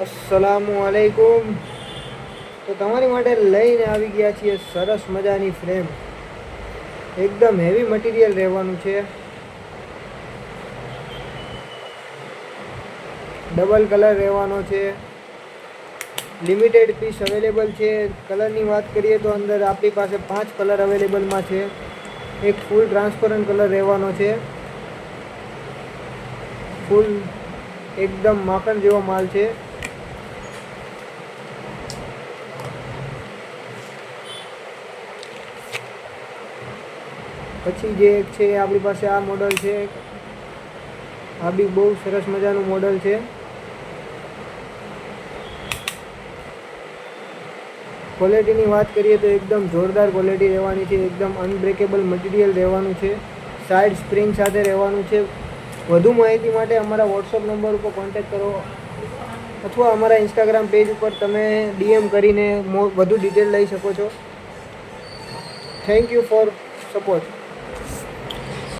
अस्सलामुअलैकुम। तो તમારી માટે લઈને આવી ગયા છીએ સરસ મજાની ફ્રેમ। એકદમ હેવી મટીરિયલ રહેવાનું છે, ડબલ કલર રહેવાનો છે, લિમિટેડ પીસ અવેલેબલ છે। કલરની વાત કરીએ તો અંદર આપણી પાસે 5 કલર અવેલેબલમાં છે। એક ફૂલ ટ્રાન્સપરન્ટ કલર રહેવાનો છે, ફૂલ એકદમ માખણ જેવો માલ છે। પછી જે એક છે આપણી પાસે આ મોડલ છે, આ બી બહુ સરસ મજાનું મોડલ છે। ક્વોલિટીની વાત કરીએ તો એકદમ જોરદાર ક્વોલિટી રહેવાની છે, એકદમ અનબ્રેકેબલ મટીરિયલ રહેવાનું છે, સાઇડ સ્પ્રિંગ સાથે રહેવાનું છે। વધુ માહિતી માટે અમારા વોટ્સઅપ નંબર ઉપર કોન્ટેક્ટ કરો અથવા અમારા ઇન્સ્ટાગ્રામ પેજ ઉપર તમે DM કરીને વધુ ડિટેલ લઈ શકો છો। Thank you for support.